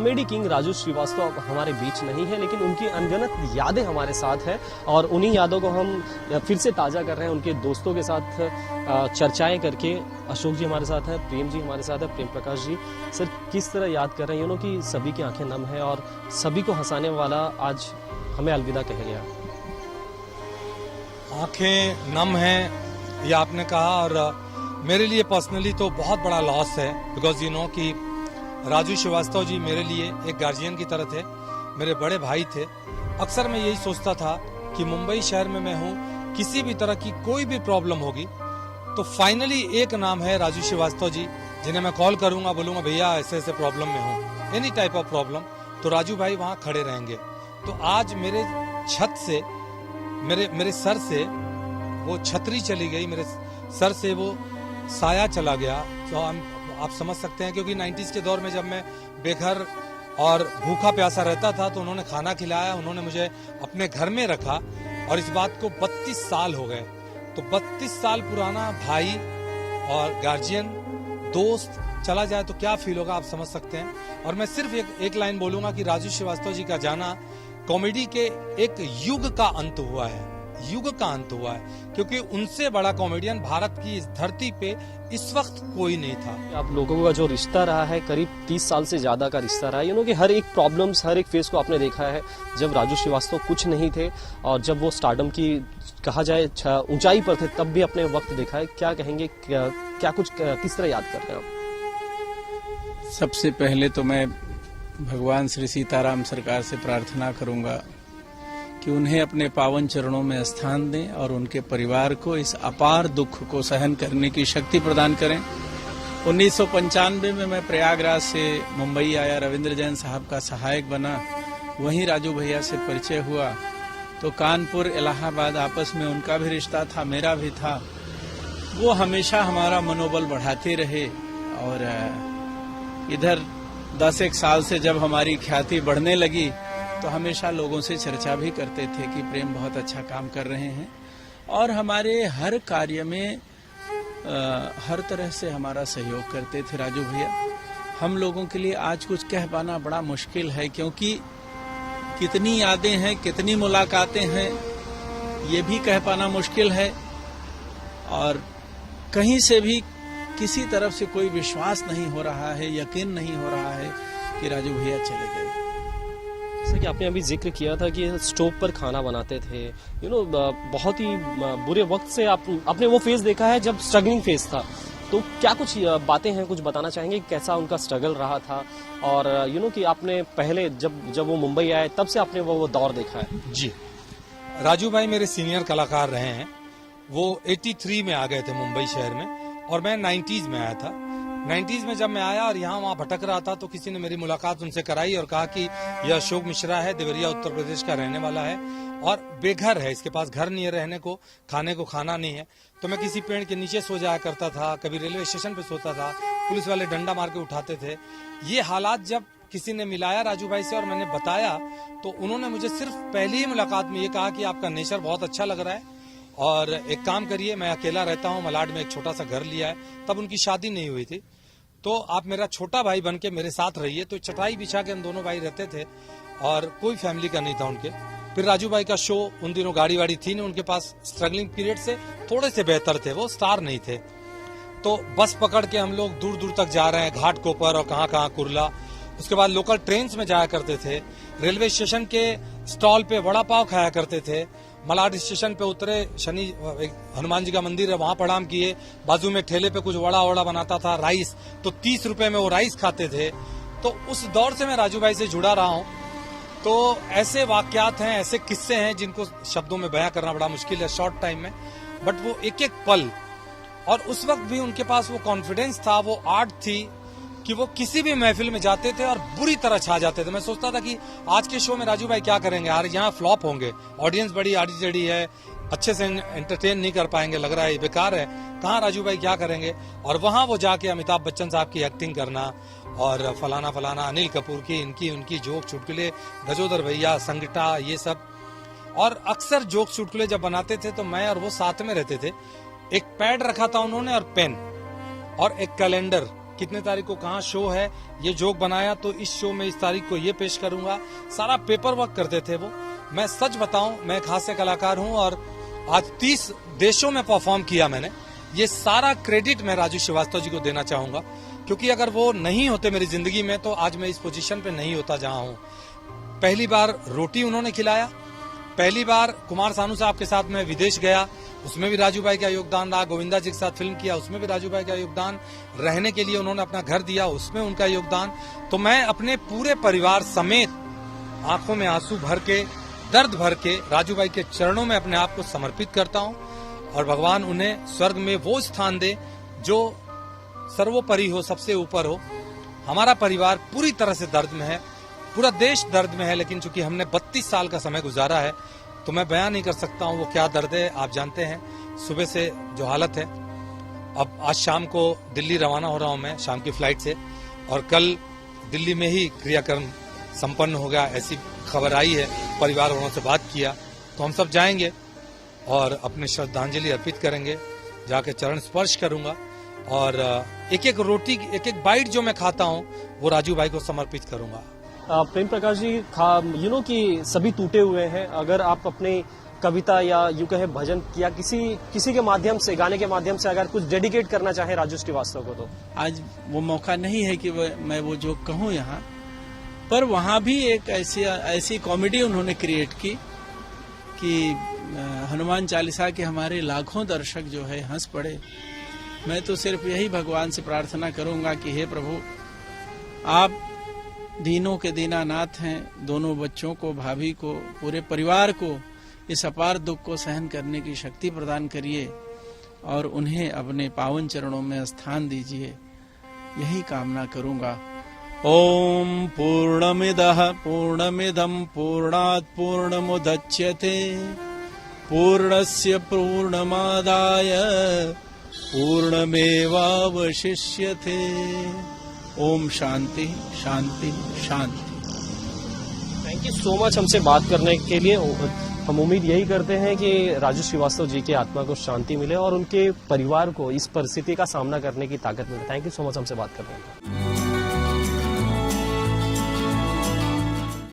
Comedy king Raju Srivastava अब हमारे बीच नहीं है, लेकिन उनकी अनगिनत यादें हमारे साथ हैं और उन्हीं यादों को हम फिर से ताज़ा कर रहे हैं उनके दोस्तों के साथ चर्चाएं करके। अशोक जी हमारे साथ हैं, प्रेम जी हमारे साथ है, प्रेम प्रकाश जी। सर, किस तरह याद कर रहे हैं कि सभी की आंखें नम है और सभी को हंसाने वाला आज हमें अलविदा कह गया। आंखें नम हैं ये आपने कहा, और मेरे लिए पर्सनली तो बहुत बड़ा लॉस है, बिकॉज कि राजू श्रीवास्तव जी मेरे लिए एक गार्जियन की तरह थे, मेरे बड़े भाई थे। अक्सर मैं यही सोचता था कि मुंबई शहर में मैं हूँ, किसी भी तरह की कोई भी प्रॉब्लम होगी तो फाइनली एक नाम है राजू श्रीवास्तव जी, जिन्हें मैं कॉल करूंगा, बोलूंगा भैया ऐसे ऐसे प्रॉब्लम में हूँ, एनी टाइप ऑफ प्रॉब्लम, तो राजू भाई वहाँ खड़े रहेंगे। तो आज मेरे छत से, मेरे सर से वो छतरी चली गई, मेरे सर से वो साया चला गया। तो आप समझ सकते हैं, क्योंकि 90s के दौर में जब मैं बेघर और भूखा प्यासा रहता था तो उन्होंने खाना खिलाया, उन्होंने मुझे अपने घर में रखा, और इस बात को 32 साल हो गए। तो 32 साल पुराना भाई और गार्जियन, दोस्त चला जाए तो क्या फील होगा, आप समझ सकते हैं। और मैं सिर्फ एक लाइन बोलूंगा कि राजू श्रीवास्तव जी का जाना कॉमेडी के एक युग का अंत हुआ है, युग का अंत हुआ है, क्योंकि उनसे बड़ा कॉमेडियन भारत की इस धरती पे इस वक्त कोई नहीं था। आप लोगों का जो रिश्ता रहा है करीब 30 साल से ज्यादा का रिश्ता रहा है, कि हर एक प्रॉब्लम्स, हर एक फेस को आपने देखा है। जब राजू श्रीवास्तव कुछ नहीं थे और जब वो स्टारडम की कहा जाए ऊंचाई पर थे, तब भी अपने वक्त देखा है। क्या कहेंगे, क्या कुछ किस तरह याद कर रहे हैं आप? सबसे पहले तो मैं भगवान श्री सीताराम सरकार से प्रार्थना करूंगा कि उन्हें अपने पावन चरणों में स्थान दें और उनके परिवार को इस अपार दुख को सहन करने की शक्ति प्रदान करें। 1995 में मैं प्रयागराज से मुंबई आया, रविंद्र जैन साहब का सहायक बना, वहीं राजू भैया से परिचय हुआ। तो कानपुर, इलाहाबाद आपस में उनका भी रिश्ता था, मेरा भी था। वो हमेशा हमारा मनोबल बढ़ाते रहे, और इधर 10 साल से जब हमारी ख्याति बढ़ने लगी तो हमेशा लोगों से चर्चा भी करते थे कि प्रेम बहुत अच्छा काम कर रहे हैं, और हमारे हर कार्य में हर तरह से हमारा सहयोग करते थे राजू भैया। हम लोगों के लिए आज कुछ कह पाना बड़ा मुश्किल है, क्योंकि कितनी यादें हैं, कितनी मुलाकातें हैं, ये भी कह पाना मुश्किल है, और कहीं से भी किसी तरफ से कोई विश्वास नहीं हो रहा है, यकीन नहीं हो रहा है कि राजू भैया चले गए। जैसे कि आपने अभी जिक्र किया था कि स्टोव पर खाना बनाते थे, बहुत ही बुरे वक्त से आपने वो फेज देखा है जब स्ट्रगलिंग फेज था। तो क्या कुछ बातें हैं, कुछ बताना चाहेंगे कैसा उनका स्ट्रगल रहा था, और कि आपने पहले जब वो मुंबई आए तब से आपने वो दौर देखा है? जी, राजू भाई मेरे सीनियर कलाकार रहे हैं। वो 83 में आ गए थे मुंबई शहर में, और मैं 90s में आया था। 90s में जब मैं आया और यहाँ वहाँ भटक रहा था, तो किसी ने मेरी मुलाकात उनसे कराई और कहा कि यह अशोक मिश्रा है, देवरिया उत्तर प्रदेश का रहने वाला है और बेघर है, इसके पास घर नहीं है रहने को, खाने को खाना नहीं है। तो मैं किसी पेड़ के नीचे सो जाया करता था, कभी रेलवे स्टेशन पे सोता था, पुलिस वाले डंडा मार के उठाते थे। ये हालात जब किसी ने मिलाया राजू भाई से और मैंने बताया, तो उन्होंने मुझे सिर्फ पहली ही मुलाकात में ये कहा कि आपका नेचर बहुत अच्छा लग रहा है, और एक काम करिए, मैं अकेला रहता हूँ, मलाड में एक छोटा सा घर लिया है, तब उनकी शादी नहीं हुई थी, तो आप मेरा छोटा भाई बन के मेरे साथ रहिए। तो चटाई बिछा के हम दोनों भाई रहते थे, और कोई फैमिली का नहीं था उनके। फिर राजू भाई का शो, उन दिनों गाड़ी वाड़ी थी नहीं उनके पास, स्ट्रगलिंग पीरियड से थोड़े से बेहतर थे, वो स्टार नहीं थे। तो बस पकड़ के हम लोग दूर दूर तक जा रहे हैं, घाट कोपर और कहाँ कहाँ कुर्ला। उसके बाद लोकल ट्रेन में जाया करते थे, रेलवे स्टेशन के स्टॉल पे वड़ा पाव खाया करते थे, मलाड स्टेशन पे उतरे, शनि हनुमान जी का मंदिर है वहां प्रणाम किए, बाजू में ठेले पे कुछ वड़ा बनाता था, राइस, तो 30 रुपए में वो राइस खाते थे। तो उस दौर से मैं राजू भाई से जुड़ा रहा हूं। तो ऐसे वाकयात हैं, ऐसे किस्से हैं जिनको शब्दों में बयां करना बड़ा मुश्किल है शॉर्ट टाइम में, बट वो एक एक पल, और उस वक्त भी उनके पास वो कॉन्फिडेंस था, वो आर्ट थी कि वो किसी भी महफिल में जाते थे और बुरी तरह छा जाते थे। मैं सोचता था कि आज के शो में राजू भाई क्या करेंगे यार, यहाँ फ्लॉप होंगे, ऑडियंस बड़ी आड़ी टेढ़ी है, अच्छे से एंटरटेन नहीं कर पाएंगे, लग रहा है ये बेकार है, कहाँ राजू भाई क्या करेंगे। और वहां वो जाके अमिताभ बच्चन साहब की एक्टिंग करना, और फलाना फलाना, अनिल कपूर की, इनकी उनकी जोक चुटकुले, गजोदर भैया, संगटा, ये सब। और अक्सर जोक चुटकुले जब बनाते थे तो मैं और वो साथ में रहते थे। एक पैड रखा था उन्होंने और पेन, और एक कैलेंडर, कितने तारीख को कहाँ शो है, ये जोक बनाया तो इस शो में इस तारीख को ये पेश करूंगा, सारा पेपर वर्क करते थे वो। मैं सच बताऊं, मैं एक हास्य कलाकार हूं और आज 30 देशों में परफॉर्म किया मैंने। ये सारा क्रेडिट मैं राजू श्रीवास्तव जी को देना चाहूंगा, क्योंकि अगर वो नहीं होते मेरी जिंदगी में तो आज मैं इस पोजीशन पे नहीं होता जहां हूं। पहली बार रोटी उन्होंने खिलाया, पहली बार कुमार सानू साहब के साथ मैं विदेश गया, उसमें भी राजू भाई का योगदान रहा। गोविंदा जी के साथ फिल्म किया, उसमें भी राजू भाई का योगदान। रहने के लिए उन्होंने अपना घर दिया, उसमें उनका योगदान। तो मैं अपने पूरे परिवार समेत आंखों में आंसू भर के, दर्द भर के राजू भाई के चरणों में अपने आप को समर्पित करता हूं, और भगवान उन्हें स्वर्ग में वो स्थान दे जो सर्वोपरि हो, सबसे ऊपर हो। हमारा परिवार पूरी तरह से दर्द में है, पूरा देश दर्द में है, लेकिन चूंकि हमने 32 साल का समय गुजारा है तो मैं बयान नहीं कर सकता हूं वो क्या दर्द है। आप जानते हैं सुबह से जो हालत है। अब आज शाम को दिल्ली रवाना हो रहा हूं मैं, शाम की फ्लाइट से, और कल दिल्ली में ही क्रियाक्रम संपन्न हो गया, ऐसी खबर आई है। परिवार वालों से बात किया तो हम सब जाएंगे और अपनी श्रद्धांजलि अर्पित करेंगे, जाके चरण स्पर्श करूंगा, और एक एक रोटी, एक एक बाइट जो मैं खाता हूं वो राजू भाई को समर्पित करूंगा। प्रेम प्रकाश जी, कि सभी टूटे हुए हैं। अगर आप अपने कविता या यूं कहे भजन या किसी के माध्यम से, गाने के माध्यम से अगर कुछ डेडिकेट करना चाहे राजू श्रीवास्तव को, तो आज वो मौका नहीं है कि मैं वो जो कहूँ यहाँ पर। वहाँ भी एक ऐसी कॉमेडी उन्होंने क्रिएट की कि हनुमान चालीसा के हमारे लाखों दर्शक जो है हंस पड़े। मैं तो सिर्फ यही भगवान से प्रार्थना करूंगा कि हे प्रभु, आप दीनों के दीनानाथ हैं। दोनों बच्चों को, भाभी को, पूरे परिवार को इस अपार दुख को सहन करने की शक्ति प्रदान करिए और उन्हें अपने पावन चरणों में स्थान दीजिए, यही कामना करूंगा। ओम पूर्णमिदः पूर्णमिदं पूर्णात् पूर्णमुदच्यते पूर्णस्य पूर्णमादाय पूर्णमेवावशिष्यते। ओम शांति शांति शांति। थैंक यू सो मच हमसे बात करने के लिए। हम उम्मीद यही करते हैं कि राजू श्रीवास्तव जी की आत्मा को शांति मिले और उनके परिवार को इस परिस्थिति का सामना करने की ताकत मिले। थैंक यू सो मच हमसे बात करने के लिए।